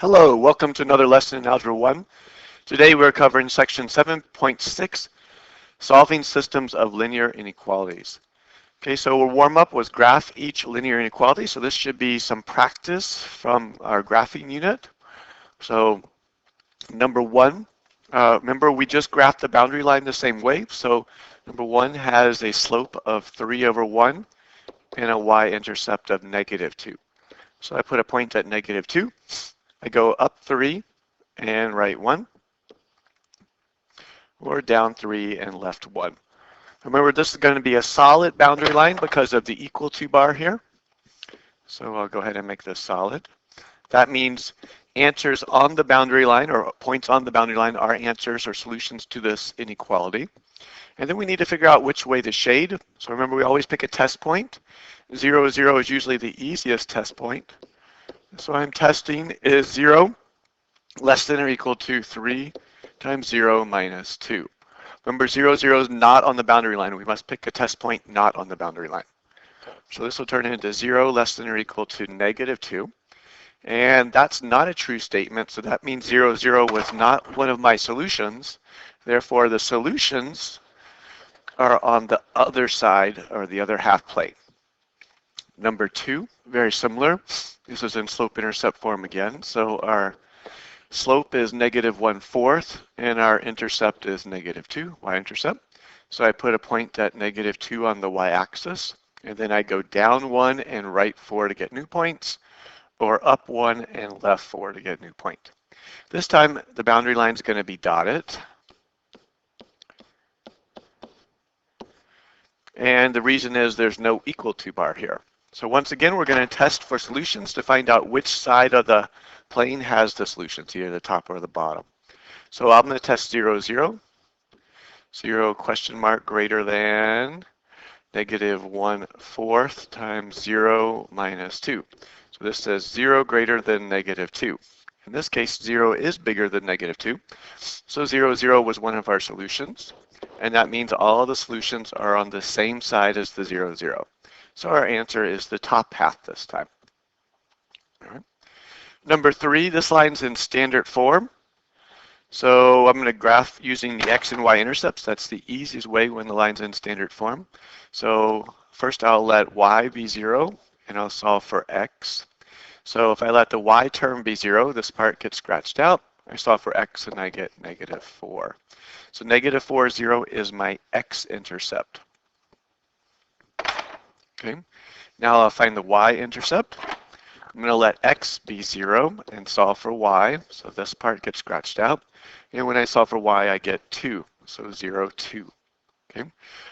Hello, welcome to another lesson in Algebra 1. Today we're covering section 7.6, solving systems of linear inequalities. Okay, so our warm-up was graph each linear inequality, so this should be some practice from our graphing unit. So number one, remember we just graphed the boundary line the same way, so number one has a slope of 3 over 1 and a y-intercept of -2. So I put a point at -2. I go up 3 and right 1, or down 3 and left 1. Remember, this is going to be a solid boundary line because of the equal to bar here. So I'll go ahead and make this solid. That means answers on the boundary line, or points on the boundary line, are answers or solutions to this inequality. And then we need to figure out which way to shade. So remember, we always pick a test point. 0, 0 is usually the easiest test point. So I'm testing is 0 less than or equal to 3 times 0 minus 2. Remember, 0, 0 is not on the boundary line. We must pick a test point not on the boundary line. So this will turn into 0 less than or equal to -2. And that's not a true statement, so that means 0, 0 was not one of my solutions. Therefore, the solutions are on the other side, or the other half plane. Number 2, very similar. This is in slope-intercept form again. So our slope is -1/4, and our intercept is -2, y-intercept. So I put a point at -2 on the y-axis, and then I go down 1 and right 4 to get new points, or up 1 and left 4 to get new point. This time, the boundary line is going to be dotted. And the reason is there's no equal to bar here. So once again, we're going to test for solutions to find out which side of the plane has the solutions, either the top or the bottom. So I'm going to test 0, 0. 0 question mark greater than -1/4 times 0 minus 2. So this says 0 greater than -2. In this case, 0 is bigger than -2. So 0, 0 was one of our solutions. And that means all of the solutions are on the same side as the 0, 0. So our answer is the top half this time. All right. Number 3, this line's in standard form. So I'm going to graph using the x and y intercepts. That's the easiest way when the line's in standard form. So first I'll let y be 0, and I'll solve for x. So if I let the y term be 0, this part gets scratched out. I solve for x and I get -4. So -4, 0 is my x-intercept. Okay, now I'll find the y-intercept. I'm going to let x be 0 and solve for y. So this part gets scratched out. And when I solve for y, I get 2. So 0, 2. Okay.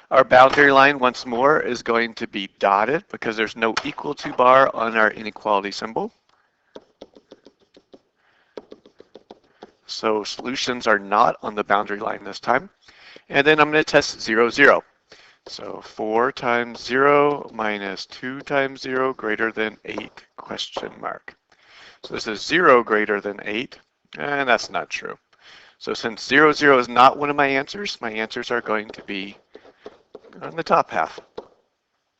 Our boundary line, once more, is going to be dotted because there's no equal to bar on our inequality symbol. So solutions are not on the boundary line this time. And then I'm going to test 0, 0. So 4 times 0 minus 2 times 0 greater than 8 question mark. So this is 0 greater than 8, and that's not true. So since 0, 0 is not one of my answers are going to be on the top half.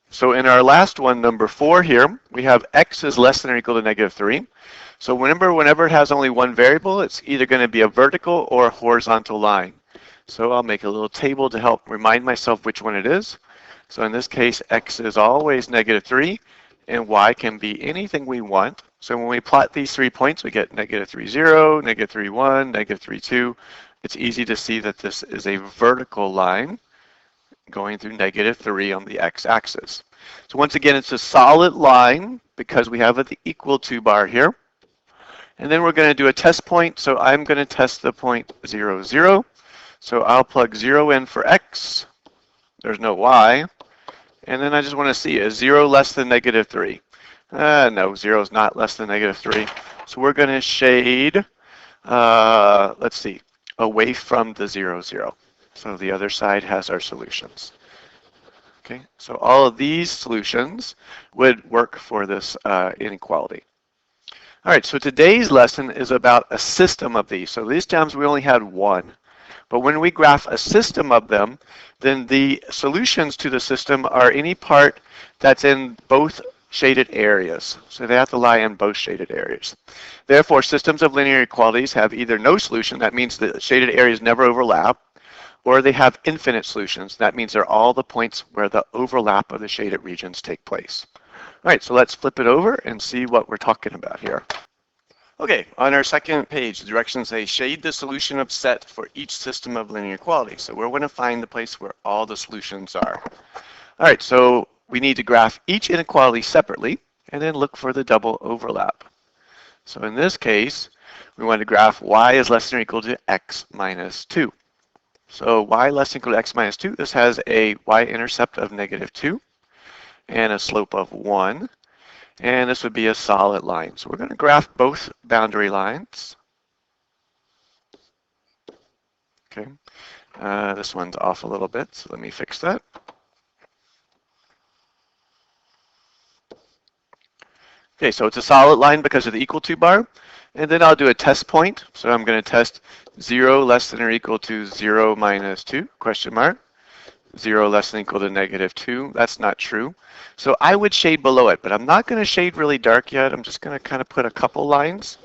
So in our last one, number 4 here, we have x is less than or equal to -3. So whenever it has only one variable, it's either going to be a vertical or a horizontal line. So I'll make a little table to help remind myself which one it is. So in this case, x is always -3, and y can be anything we want. So when we plot these 3 points, we get -3, 0, -3, 1, -3, 2. It's easy to see that this is a vertical line going through -3 on the x-axis. So once again, it's a solid line because we have the equal to bar here. And then we're going to do a test point. So I'm going to test the point 0, 0. So I'll plug 0 in for x. There's no y. And then I just want to see, is 0 less than -3? No, 0 is not less than -3. So we're going to shade, let's see, away from the 0, 0. So the other side has our solutions. Okay, so all of these solutions would work for this inequality. All right, so today's lesson is about a system of these. So these times we only had one. But when we graph a system of them, then the solutions to the system are any part that's in both shaded areas. So they have to lie in both shaded areas. Therefore, systems of linear equalities have either no solution, that means the shaded areas never overlap, or they have infinite solutions. That means they're all the points where the overlap of the shaded regions take place. All right, so let's flip it over and see what we're talking about here. Okay, on our second page, the directions say shade the solution of set for each system of linear equality. So we're going to find the place where all the solutions are. All right, so we need to graph each inequality separately and then look for the double overlap. So in this case, we want to graph y is less than or equal to x minus 2. So y less than or equal to x minus 2, this has a y-intercept of -2 and a slope of 1. And this would be a solid line. So we're going to graph both boundary lines. Okay, this one's off a little bit, so let me fix that. Okay, so it's a solid line because of the equal to bar. And then I'll do a test point. So I'm going to test 0 less than or equal to 0 minus 2, question mark. 0 less than or equal to -2. That's not true. So I would shade below it, but I'm not going to shade really dark yet. I'm just going to kind of put a couple lines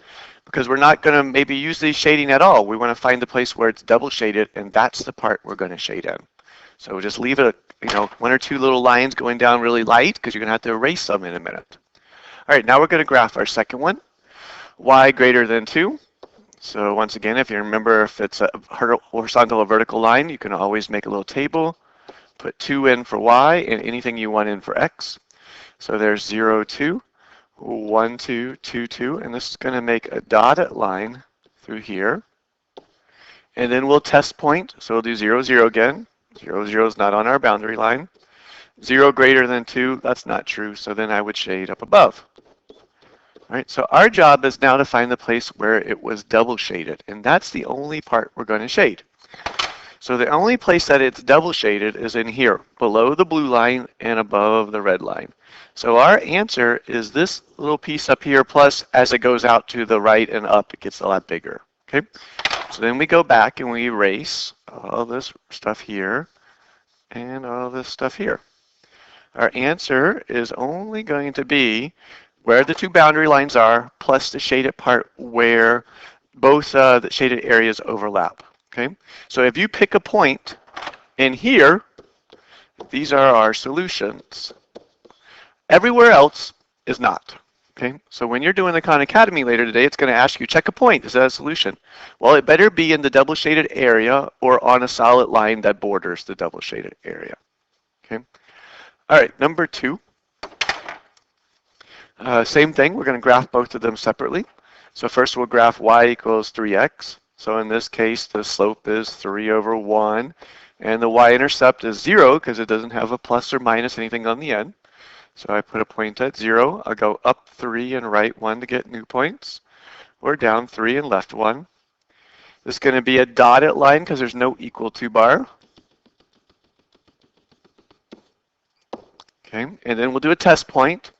because we're not going to maybe use the shading at all. We want to find the place where it's double shaded, and that's the part we're going to shade in. So we'll just leave it, one or two little lines going down really light because you're going to have to erase some in a minute. All right, now we're going to graph our second one, y greater than 2. So once again, if you remember, if it's a horizontal or vertical line, you can always make a little table. Put 2 in for y and anything you want in for x. So there's 0, 2, 1, 2, 2, 2, and this is going to make a dotted line through here. And then we'll test point, so we'll do 0, 0 again. 0, 0 is not on our boundary line. 0 greater than 2, that's not true, so then I would shade up above. All right, so our job is now to find the place where it was double shaded, and that's the only part we're going to shade. So the only place that it's double shaded is in here, below the blue line and above the red line. So our answer is this little piece up here, plus as it goes out to the right and up, it gets a lot bigger. Okay, so then we go back and we erase all this stuff here and all this stuff here. Our answer is only going to be where the two boundary lines are, plus the shaded part where both the shaded areas overlap. Okay, so if you pick a point in here, these are our solutions. Everywhere else is not. Okay, so when you're doing the Khan Academy later today, it's going to ask you, check a point, is that a solution? Well, it better be in the double shaded area or on a solid line that borders the double shaded area. Okay, all right, number 2. Same thing, we're going to graph both of them separately. So first we'll graph y equals 3x. So in this case, the slope is 3 over 1, and the y-intercept is 0 because it doesn't have a plus or minus anything on the end. So I put a point at 0. I'll go up 3 and right 1 to get new points, or down 3 and left 1. This is going to be a dotted line because there's no equal to bar. Okay, and then we'll do a test point.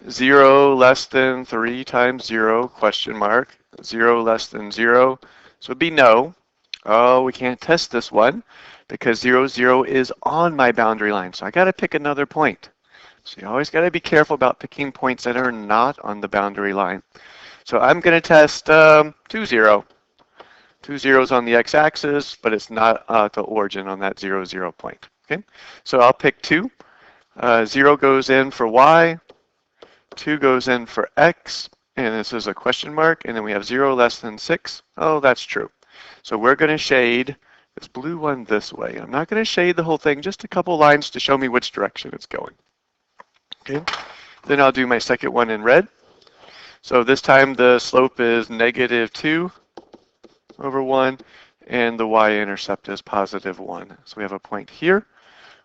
0 less than 3 times 0, question mark. 0 less than 0. So it'd be no. Oh, we can't test this one because 0, 0 is on my boundary line. So I got to pick another point. So you always got to be careful about picking points that are not on the boundary line. So I'm going to test 2, 0. 2 zeros on the x-axis, but it's not the origin on that 0, 0 point. Okay, so I'll pick 2. 0 goes in for y. 2 goes in for x. And this is a question mark, and then we have 0 less than 6. Oh, that's true. So we're going to shade this blue one this way. I'm not going to shade the whole thing, just a couple lines to show me which direction it's going. Okay. Then I'll do my second one in red. So this time the slope is -2 over 1, and the y-intercept is +1. So we have a point here.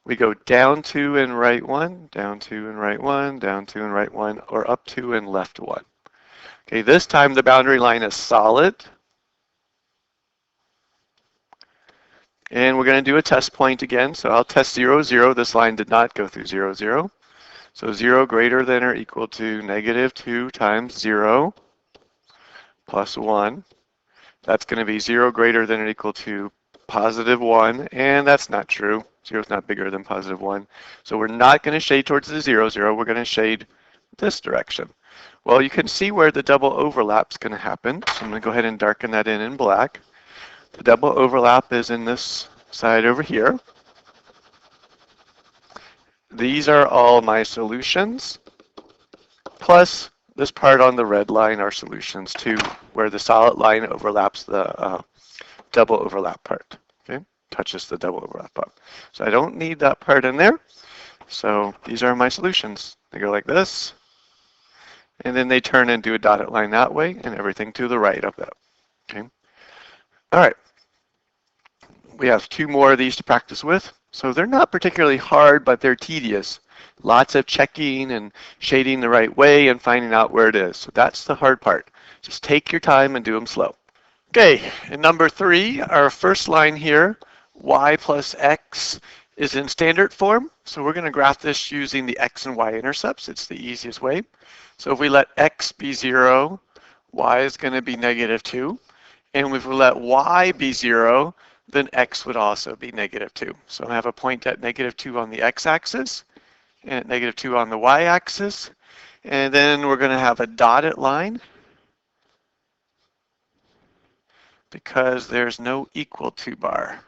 We go down 2 and right 1, down 2 and right 1, down 2 and right 1, or up 2 and left 1. Okay, this time the boundary line is solid. And we're going to do a test point again. So I'll test 0, 0. This line did not go through 0, 0. So 0 greater than or equal to -2 times 0 plus 1. That's going to be 0 greater than or equal to +1. And that's not true. 0 is not bigger than +1. So we're not going to shade towards the 0, 0. We're going to shade this direction. Well, you can see where the double overlap is going to happen. So I'm going to go ahead and darken that in black. The double overlap is in this side over here. These are all my solutions, plus this part on the red line are solutions too, where the solid line overlaps the double overlap part. Okay, touches the double overlap part. So I don't need that part in there. So these are my solutions. They go like this, and then they turn into a dotted line that way, and everything to the right of that. Okay. All right. We have two more of these to practice with. So they're not particularly hard, but they're tedious. Lots of checking and shading the right way and finding out where it is. So that's the hard part. Just take your time and do them slow. Okay, in number 3, our first line here, y plus x is in standard form. So we're going to graph this using the x and y intercepts. It's the easiest way. So if we let x be 0, y is going to be -2. And if we let y be 0, then x would also be -2. So I have a point at -2 on the x-axis and at -2 on the y-axis. And then we're going to have a dotted line because there's no equal to bar.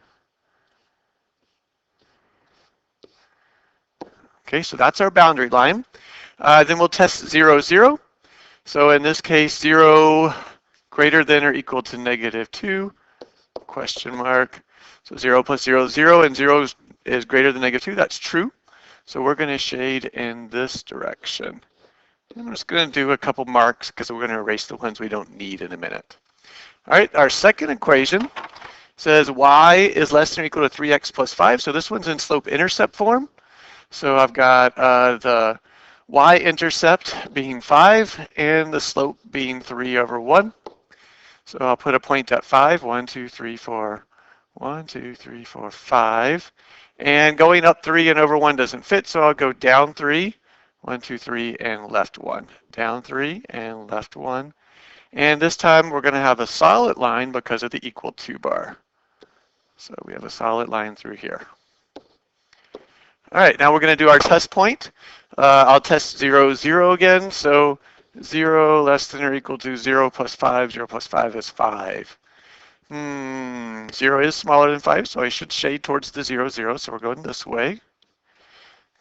Okay, so that's our boundary line. Then we'll test 0, 0. So in this case, 0 greater than or equal to -2, question mark. So 0 plus 0 is 0, and 0 is greater than -2. That's true. So we're going to shade in this direction. I'm just going to do a couple marks because we're going to erase the ones we don't need in a minute. All right, our second equation says y is less than or equal to 3x plus 5. So this one's in slope-intercept form. So I've got the y-intercept being 5 and the slope being 3/1. So I'll put a point at 5. 1, 2, 3, 4. 1, 2, 3, 4, 5. And going up 3 and over 1 doesn't fit, so I'll go down 3. 1, 2, 3, and left 1. Down 3 and left 1. And this time we're going to have a solid line because of the equal to bar. So we have a solid line through here. All right, now we're going to do our test point. I'll test 0, 0 again. So 0 less than or equal to 0 plus 5. 0 plus 5 is 5. 0 is smaller than 5, so I should shade towards the 0, 0. So we're going this way.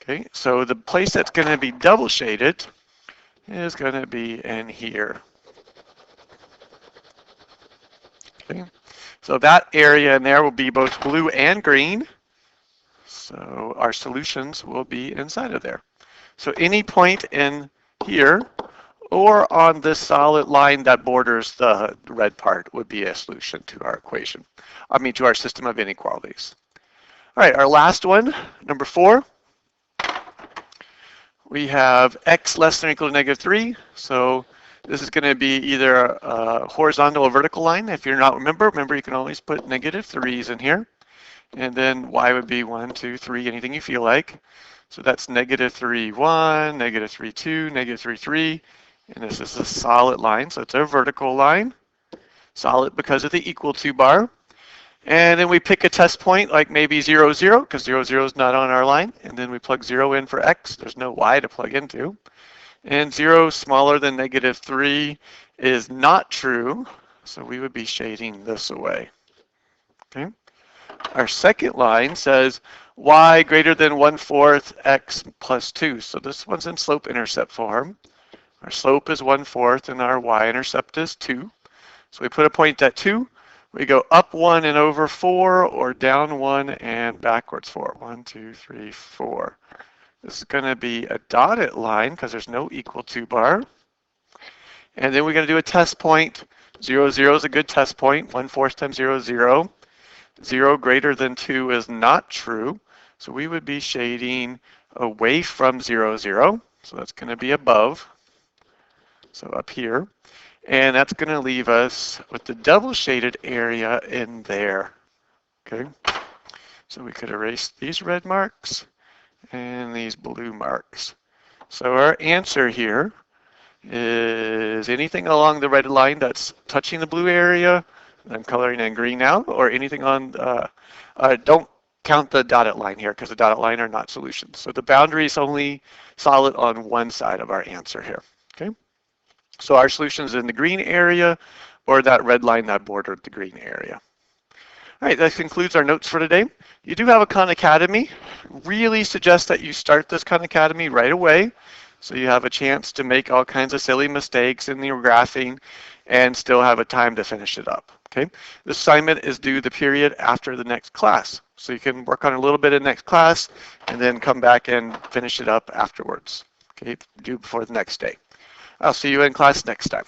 Okay, so the place that's going to be double shaded is going to be in here. Okay, so that area in there will be both blue and green. So our solutions will be inside of there. So any point in here or on this solid line that borders the red part would be a solution to our equation. To our system of inequalities. All right, our last one, number 4. We have x less than or equal to -3. So this is going to be either a horizontal or vertical line. If you're not remember you can always put -3s in here. And then y would be 1, 2, 3, anything you feel like. So that's -3, 1, -3, 2, -3, 3. And this is a solid line, so it's a vertical line. Solid because of the equal to bar. And then we pick a test point like maybe 0, 0, because 0, 0 is not on our line. And then we plug 0 in for x. There's no y to plug into. And 0 smaller than -3 is not true. So we would be shading this away. Okay. Our second line says y greater than 1/4 x plus 2. So this one's in slope-intercept form. Our slope is 1/4 and our y-intercept is 2. So we put a point at 2. We go up 1 and over 4 or down 1 and backwards 4. 1, 2, 3, 4. This is going to be a dotted line because there's no equal to bar. And then we're going to do a test point. 0, 0 is a good test point. 1/4 times 0 is 0. 0 greater than 2 is not true. So we would be shading away from 0, 0. So that's going to be above. So up here. And that's going to leave us with the double shaded area in there. Okay. So we could erase these red marks and these blue marks. So our answer here is anything along the red line that's touching the blue area. I'm coloring in green now, or anything on, don't count the dotted line here because the dotted line are not solutions. So the boundary is only solid on one side of our answer here, okay? So our solution is in the green area or that red line that bordered the green area. All right, that concludes our notes for today. You do have a Khan Academy. Really suggest that you start this Khan Academy right away so you have a chance to make all kinds of silly mistakes in your graphing and still have a time to finish it up, okay? The assignment is due the period after the next class. So you can work on a little bit in next class and then come back and finish it up afterwards, okay? Due before the next day. I'll see you in class next time.